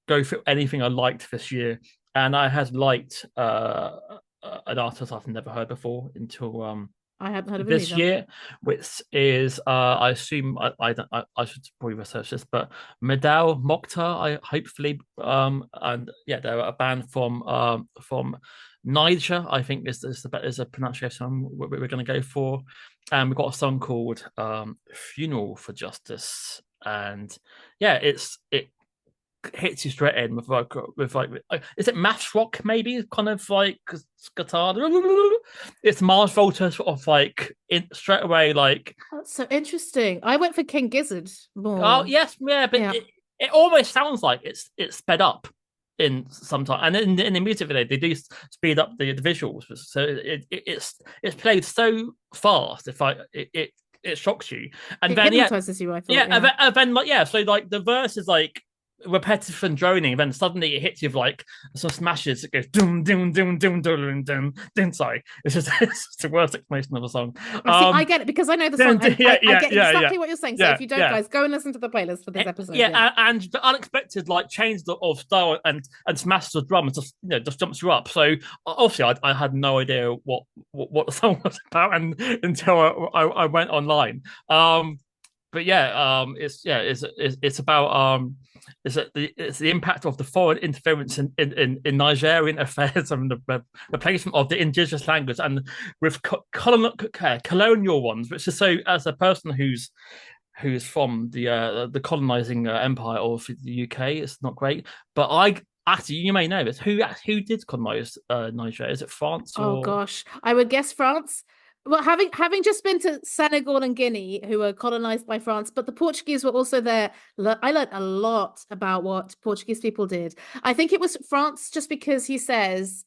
go through anything I liked this year. And I had liked an artist I've never heard before until I hadn't heard of this year, which is I assume I should probably research this, but Medal Mokhtar, hopefully and yeah, they're a band from Niger, I think is a pronunciation we're going to go for, and we've got a song called Funeral for Justice, and yeah, it hits you straight in with like is it math rock, maybe kind of like guitar. It's Mars Volta sort of like straight away, like that's so interesting. I went for King Gizzard more. Oh yes, yeah, but yeah. It almost sounds like it's sped up. in some time, and in the music video they do speed up the visuals, so it's played so fast. If I it shocks you, and It then hypnotizes you, I thought. Yeah. then like so like the verse is like repetitive and droning, and then suddenly it hits you with like some smashes. It goes doom doom doom doom doom doom doom. Sorry, it's just the worst explanation of a song. I see. I get it because I know the song. I get exactly what you're saying. So if you don't, guys, go and listen to the playlist for this episode. Yeah, and the unexpected like change of style and smashes of drum just just jumps you up. So obviously, I had no idea what the song was about, and until I went online. But it's about it's the impact of the foreign interference in Nigerian affairs and the replacement of the indigenous language and with colonial ones, which is so as a person who's from the colonizing empire of the UK, it's not great. But I actually, you may know this. Who did colonize Niger? Is it France? Oh gosh, I would guess France. Well, having just been to Senegal and Guinea, who were colonized by France, but the Portuguese were also there. I learned a lot about what Portuguese people did. I think it was France, just because he says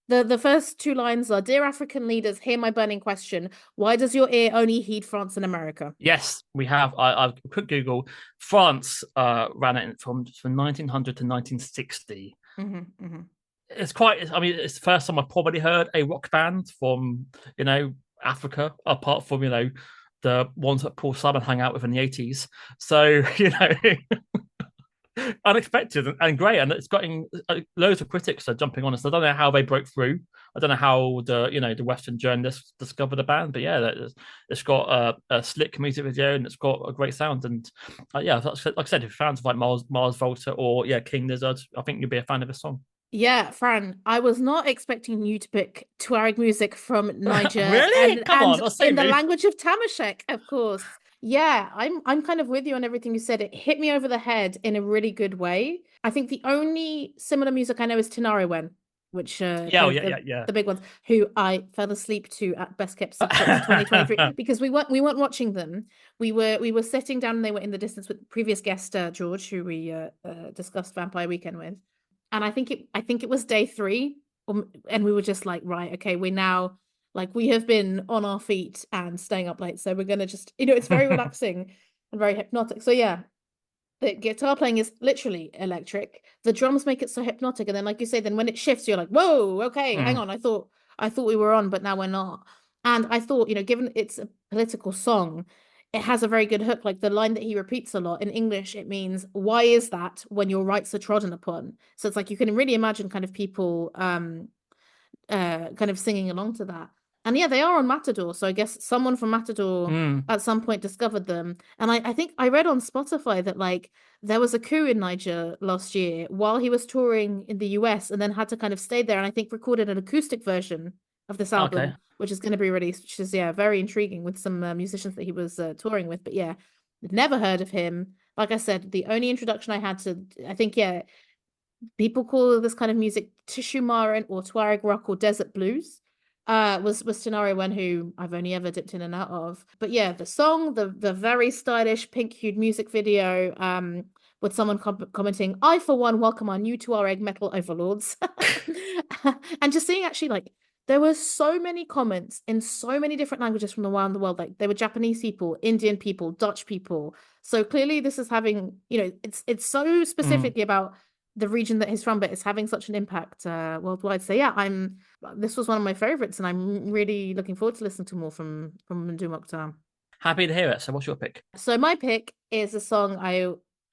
the first two lines are, "Dear African leaders, hear my burning question. Why does your ear only heed France and America?" Yes, we have. I've quick Google. France ran it from 1900 to 1960. It's quite. I mean, it's the first time I've probably heard a rock band from Africa, apart from the ones that Paul Simon hung out with in the 80s. So unexpected and great, and it's getting loads of critics are jumping on us. I don't know how they broke through. I don't know how the Western journalists discovered the band, but yeah, it's got a slick music video and it's got a great sound. And like I said, if you're fans of like Mars Volta or King Lizard, I think you'll be a fan of this song. Yeah, Fran, I was not expecting you to pick Tuareg music from Niger. Really? Come on, in the language of Tamashek, of course. Yeah, I'm kind of with you on everything you said. It hit me over the head in a really good way. I think the only similar music I know is Tenare, which the big ones, who I fell asleep to at Best Kept Secrets 2023 because we weren't watching them. We were sitting down and they were in the distance with previous guest George, who we discussed Vampire Weekend with. And I think it was day 3, and we were just like, right, okay, we're now like we have been on our feet and staying up late, so we're gonna just it's very relaxing and very hypnotic. So yeah, the guitar playing is literally electric. The drums make it so hypnotic, and then like you say, then when it shifts, you're like, whoa, okay, hang on, I thought we were on, but now we're not. And I thought, given it's a political song, it has a very good hook. Like the line that he repeats a lot in English, it means, "Why is that when your rights are trodden upon?" So it's like you can really imagine kind of people kind of singing along to that. And yeah, they are on Matador. So I guess someone from Matador at some point discovered them. And I think I read on Spotify that like there was a coup in Niger last year while he was touring in the US and then had to kind of stay there and I think recorded an acoustic version of this album, which is going to be released, which is very intriguing with some musicians that he was touring with. But yeah, never heard of him. Like I said, the only introduction I had to, I think, people call this kind of music Tissue Marin or Tuareg rock or desert blues. Was Tenare, who I've only ever dipped in and out of. But yeah, the song, the very stylish pink-hued music video, with someone commenting, "I for one welcome our new Tuareg metal overlords," and just seeing actually like there were so many comments in so many different languages from around the world. Like there were Japanese people, Indian people, Dutch people. So clearly this is having, it's so specifically about the region that he's from, but it's having such an impact worldwide. So yeah, this was one of my favorites and I'm really looking forward to listening to more from Ndu Mokhtar. Happy to hear it. So what's your pick? So my pick is a song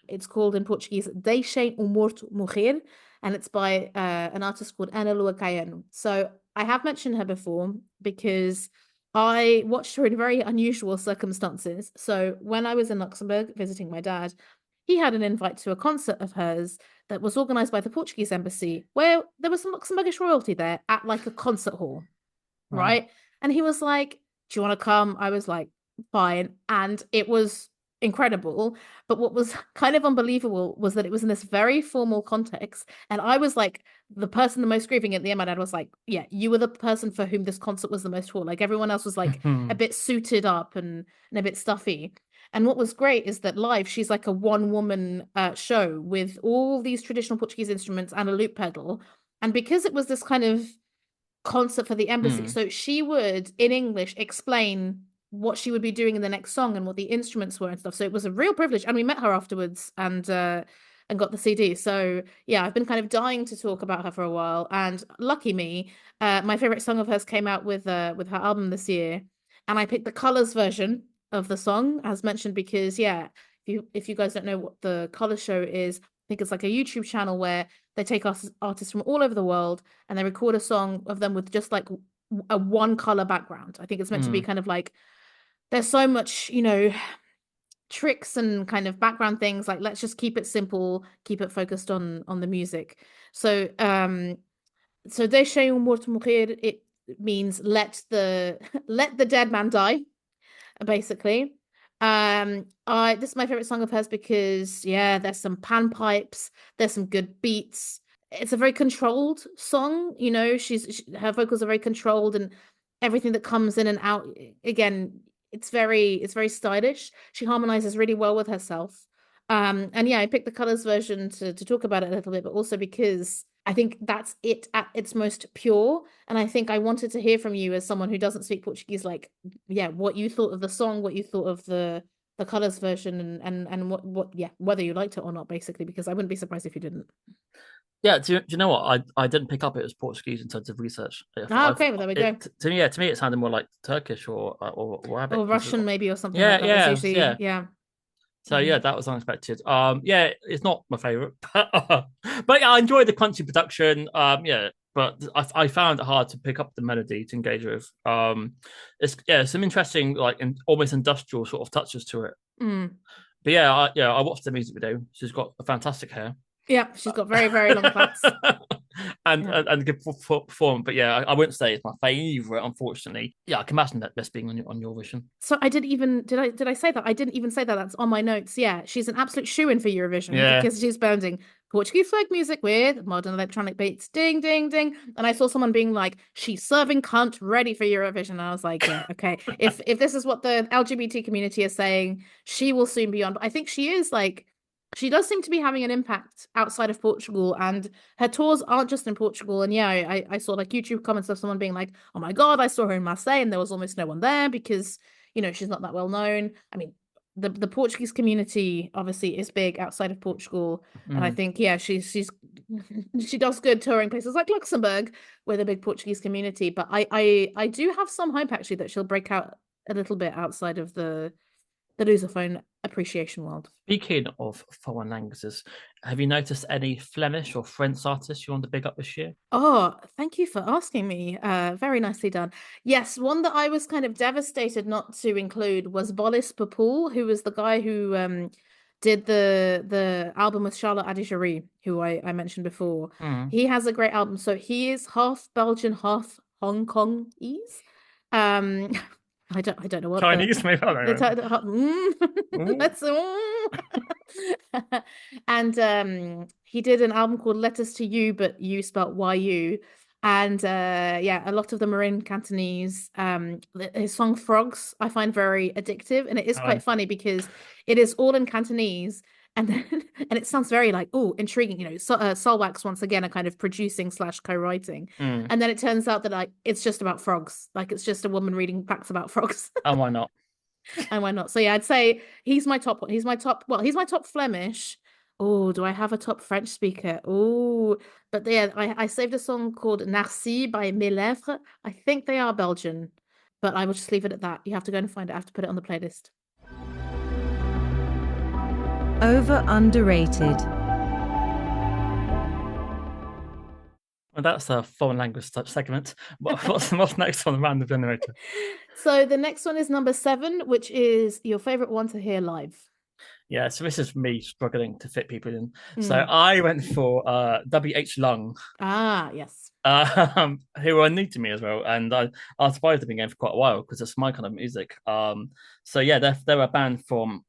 it's called in Portuguese Deixem o Morto Morrer, and it's by an artist called Ana Lua Caiano. So I have mentioned her before because I watched her in very unusual circumstances. So when I was in Luxembourg visiting my dad, he had an invite to a concert of hers that was organized by the Portuguese embassy, where there was some Luxembourgish royalty there at like a concert hall, right? And he was like, "Do you want to come?" I was like, "Fine." And it was incredible. But what was kind of unbelievable was that it was in this very formal context. And I was like the person the most grieving at the end. My dad was like, yeah, you were the person for whom this concert was the most for. Like everyone else was like a bit suited up and a bit stuffy. And what was great is that live, she's like a one woman show with all these traditional Portuguese instruments and a loop pedal. And because it was this kind of concert for the embassy. So she would, in English, explain what she would be doing in the next song and what the instruments were and stuff. So it was a real privilege. And we met her afterwards and got the CD. So yeah, I've been kind of dying to talk about her for a while. And lucky me, my favorite song of hers came out with her album this year. And I picked the Colors version of the song, as mentioned, because yeah, if you guys don't know what the Colors show is, I think it's like a YouTube channel where they take artists from all over the world and they record a song of them with just like a one color background. I think it's meant to be kind of like there's so much, tricks and kind of background things. Like let's just keep it simple, keep it focused on the music. So deixem o morto morrer. It means let the dead man die, basically. This is my favorite song of hers because yeah, there's some panpipes, there's some good beats. It's a very controlled song, her vocals are very controlled and everything that comes in and out, again, it's very stylish. She harmonizes really well with herself. And yeah, I picked the Colors version to talk about it a little bit, but also because I think that's it at its most pure. And I think I wanted to hear from you as someone who doesn't speak Portuguese, like, yeah, what you thought of the song, what you thought of the Colors version and what yeah, whether you liked it or not, basically, because I wouldn't be surprised if you didn't. Yeah, do you know what? I didn't pick up it as Portuguese in terms of research. Okay, well, there we go. To me, it sounded more like Turkish or Arabic. Or Russian, maybe, or something Yeah, like that. yeah, It's usually, yeah. So yeah, that was unexpected. Yeah, it's not my favorite, but yeah, I enjoyed the crunchy production. Yeah, but I found it hard to pick up the melody to engage with. It's some interesting, like, almost industrial sort of touches to it. But yeah, I watched the music video. She's got a fantastic hair. Yeah, she's got very, very long plaits. and good perform. But yeah, I wouldn't say it's my favorite, unfortunately. Yeah, I can imagine that best being on your vision. So I didn't even did I say that? I didn't even say that. That's on my notes. Yeah, she's an absolute shoo-in for Eurovision because she's blending Portuguese folk music with modern electronic beats. Ding, ding, ding. And I saw someone being like, "She's serving cunt, ready for Eurovision." And I was like, "Yeah, okay. if this is what the LGBT community is saying, she will soon be on." But I think she is like. She does seem to be having an impact outside of Portugal, and her tours aren't just in Portugal. And yeah, I saw like YouTube comments of someone being like, "Oh my God, I saw her in Marseille and there was almost no one there because, she's not that well known." I mean, the Portuguese community obviously is big outside of Portugal. And I think, yeah, she does good touring places like Luxembourg with a big Portuguese community. But I do have some hope actually that she'll break out a little bit outside of the Lusophone appreciation world. Speaking of foreign languages, have you noticed any Flemish or French artists you want to big up this year? Oh, thank you for asking me. Very nicely done. Yes, one that I was kind of devastated not to include was Bolis Papoul, who was the guy who did the album with Charlotte Adigéry, who I mentioned before. He has a great album. So he is half Belgian, half Hong Kongese. I don't know what Chinese, maybe. I don't know. Let's and he did an album called Letters to You, but you spelled YU. And yeah, a lot of them are in Cantonese. His song Frogs I find very addictive, and it is quite funny because it is all in Cantonese. And then, and it sounds very like, oh, intriguing, Solwax once again are kind of producing / co-writing. And then it turns out that like it's just about frogs. Like it's just a woman reading facts about frogs. And why not? And why not? So yeah, I'd say he's my top one. He's my top Flemish. Oh, do I have a top French speaker? Oh, but yeah, I saved a song called Narcy by Mes Lèvres. I think they are Belgian, but I will just leave it at that. You have to go and find it. I have to put it on the playlist. Over underrated. Well, that's a foreign language segment. What's next on the random generator? So the next one is number 7, which is your favorite one to hear live. Yeah, so this is me struggling to fit people in. So Mm. I went for WH Lung, Ah, yes. who are new to me as well, and I was surprised they've been going for quite a while because it's my kind of music. So yeah, they're a band from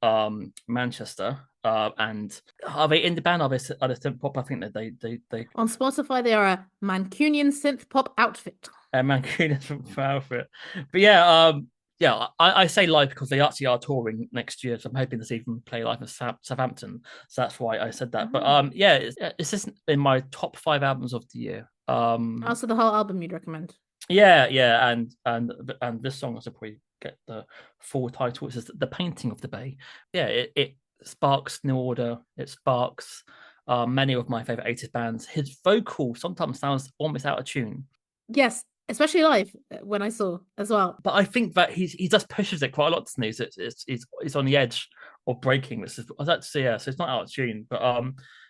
Manchester, and are they indie band? Are they synth pop? I think that they On Spotify, they are a Mancunian synth pop outfit. Mancunians from Outfit. But yeah, yeah, I say live because they actually are touring next year, so I'm hoping to see them play live in Southampton. So that's why I said that. But Oh. yeah, it's just in my top 5 albums of the year. Also, the whole album you'd recommend. Yeah, yeah, and this song I should probably get the full title. It's just The Painting of the Bay. Yeah, it sparks New Order. It sparks many of my favorite 80s bands. His vocal sometimes sounds almost out of tune. Yes, especially live when I saw as well. But I think that he just pushes it quite a lot to snooze. It's on the edge of breaking. This is I was actually yeah, so it's not out of tune, but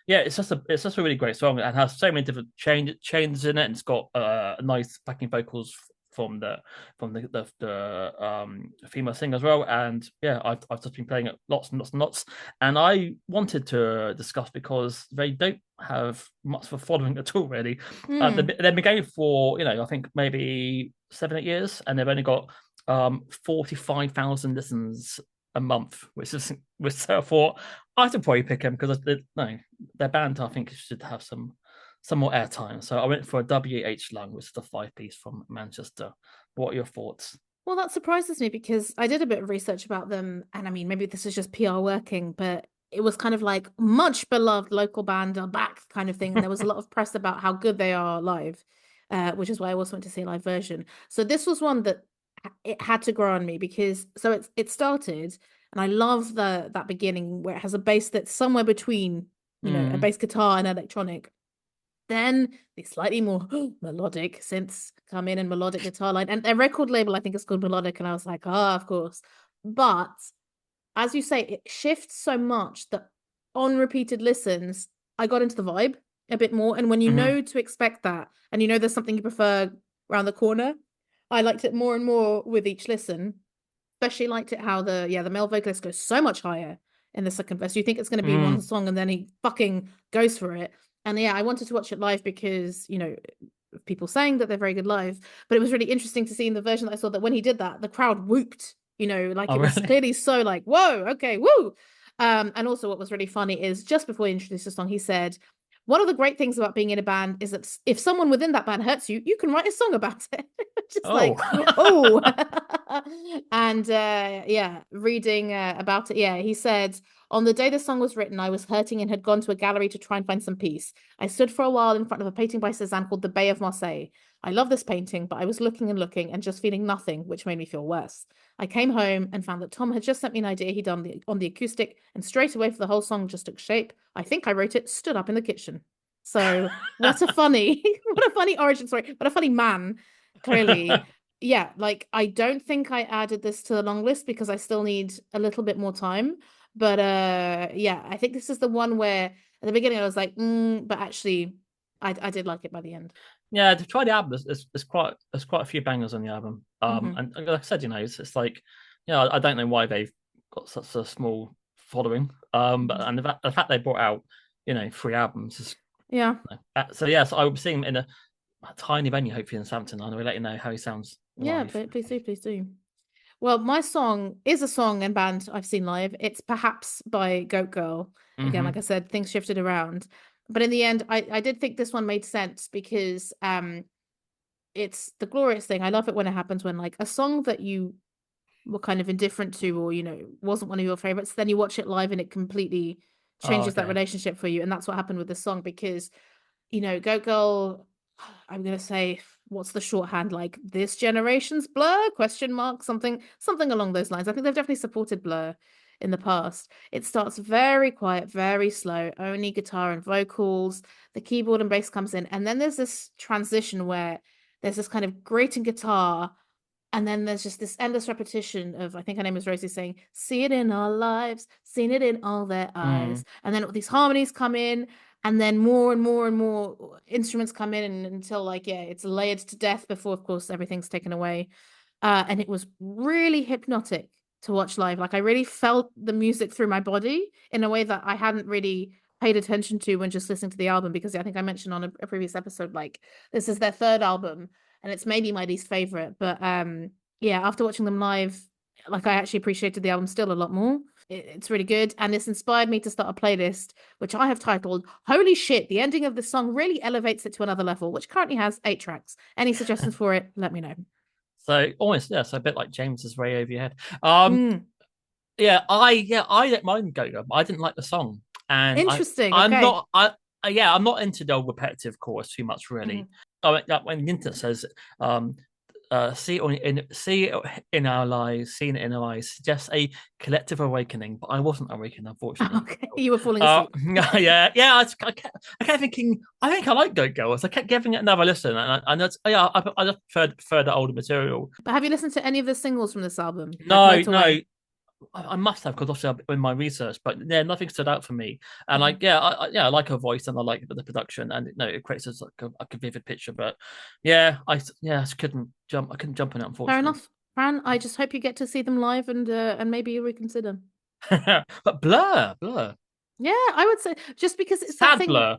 yeah, it's just a really great song and has so many different changes in it, and it's got nice backing vocals from the female singer as well. And yeah, I've just been playing it lots and lots and lots. And I wanted to discuss because they don't have much of a following at all, really. Mm. They've been going for I think maybe 7 8 years, and they've only got 45,000 listens a month, which I thought I should probably pick them because no, their band I think should have some more airtime. So I went for a WH Lung, which is a 5 piece from Manchester. What are your thoughts? Well, that surprises me because I did a bit of research about them, and I mean, maybe this is just PR working, but it was kind of like much beloved local band are back kind of thing, and there was a lot of press about how good they are live, which is why I also went to see a live version. So this was one that it had to grow on me because it started, and I love that beginning where it has a bass that's somewhere between, a Mm. bass guitar and electronic. Then the slightly more melodic synths come in and melodic guitar line. And their record label, I think, is called Melodic. And I was like, of course. But as you say, it shifts so much that on repeated listens, I got into the vibe a bit more. And when you Hmm. know to expect that, and you know there's something you prefer around the corner, I liked it more and more with each listen. Especially liked it how the male vocalist goes so much higher in the second verse. You think it's going to be one Mm. song and then he fucking goes for it. And yeah, I wanted to watch it live because, people saying that they're very good live, but it was really interesting to see in the version that I saw that when he did that, the crowd whooped, like Oh, it was really? clearly so like, whoa, okay, woo. And also what was really funny is just before he introduced the song, he said, one of the great things about being in a band is that if someone within that band hurts you, you can write a song about it. Just Oh. like, oh. And yeah, reading about it, yeah, he said, on the day the song was written, I was hurting and had gone to a gallery to try and find some peace. I stood for a while in front of a painting by Cézanne called The Bay of Marseille. I love this painting, but I was looking and looking and just feeling nothing, which made me feel worse. I came home and found that Tom had just sent me an idea he'd done on the acoustic, and straight away for the whole song just took shape. I think I wrote it stood up in the kitchen. So what a funny, what a funny origin story. What a funny man, clearly. Yeah, like I don't think I added this to the long list because I still need a little bit more time. But yeah, I think this is the one where at the beginning I was like, but actually I did like it by the end. Yeah, to try the album, there's quite a few bangers on the album. Hmm. And like I said, it's like, I don't know why they've got such a small following. But and the fact they brought out, 3 albums is, Yeah. so yeah. So I will be seeing him in a tiny venue, hopefully in Southampton, and I'll let you know how he sounds Yeah, live. but please do, please do. Well, my song is a song and band I've seen live. It's Perhaps by Goat Girl. Again, like Hmm. I said, things shifted around. But in the end, I did think this one made sense because it's the glorious thing. I love it when it happens when like a song that you were kind of indifferent to or, wasn't one of your favorites, then you watch it live and it completely Oh, changes that okay. relationship for you. And that's what happened with this song because Goat Girl, I'm gonna say, what's the shorthand like? This generation's Blur? Question mark? Something along those lines. I think they've definitely supported Blur in the past. It starts very quiet, very slow, only guitar and vocals. The keyboard and bass comes in, and then there's this transition where there's this kind of grating guitar, and then there's just this endless repetition of, I think her name is Rosie saying, see it in our lives, seen it in all their Mm. eyes. And then all these harmonies come in, and then more and more and more instruments come in until like, yeah, it's layered to death before, of course, everything's taken away. And it was really hypnotic to watch live. Like I really felt the music through my body in a way that I hadn't really paid attention to when just listening to the album, because I think I mentioned on a previous episode, like this is their third album and it's maybe my least favorite. But yeah, after watching them live, like I actually appreciated the album still a lot more. It's really good, and this inspired me to start a playlist which I have titled "Holy Shit, the ending of this song really elevates it to another level," which currently has 8 tracks. Any suggestions for it, let me know. So almost, yeah, so a bit like James's Way Over Your Head. Mm, I don't mind Go-Go. I didn't like the song, and interesting. I'm Okay. not I'm not into the repetitive chorus too much really. Mhm. I mean, like when the internet says see it in our lives, seeing it in our eyes suggests a collective awakening, but I wasn't awakened, unfortunately. Okay, you were falling asleep. I kept thinking, I think I like Go Goers. I kept giving it another listen, and I just preferred the older material. But have you listened to any of the singles from this album, like No, Motorway? I must have, because obviously in my research, but yeah, nothing stood out for me. And Mhm. I like her voice and I like the production, and it creates like a vivid picture. But yeah, I just couldn't jump. I couldn't jump on it, Fair unfortunately. enough. Fran, I just hope you get to see them live and maybe you reconsider. But Blur, Yeah, I would say just because it's that sad thing. Blur,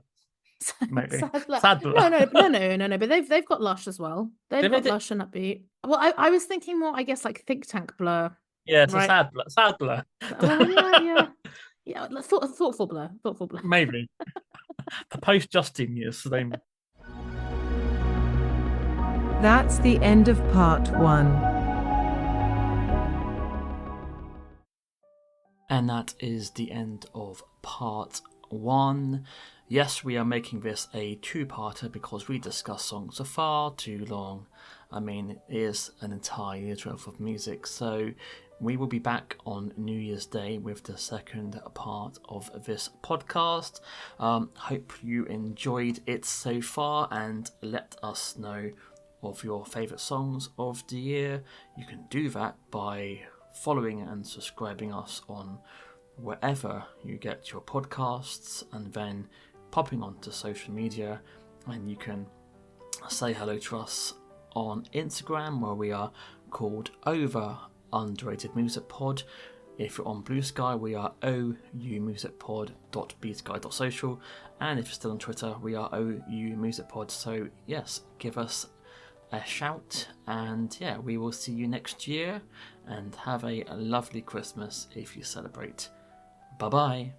maybe Sad Lush. sad Blur. No. But they've got Lush as well. They've Did they got do- Lush and Upbeat. Well, I was thinking more, I guess, like Think Tank Blur, Yeah, it's a right? sad Blur. Well, yeah. Thoughtful Blur. Maybe the post Justin years. So they... That's the end of part 1. And that is the end of part 1. Yes, we are making this a 2-parter because we discuss songs for far too long. I mean, it is an entire year's worth of music, so we will be back on New Year's Day with the second part of this podcast. Hope you enjoyed it so far, and let us know of your favourite songs of the year. You can do that by following and subscribing us on wherever you get your podcasts, and then popping onto social media, and you can say hello to us on Instagram, where we are called Over Underrated Music Pod. If you're on Blue Sky, we are oumusicpod.bsky.social, and if you're still on Twitter, we are oumusicpod. So yes, give us a shout, and yeah, we will see you next year, and have a lovely Christmas if you celebrate. Bye bye.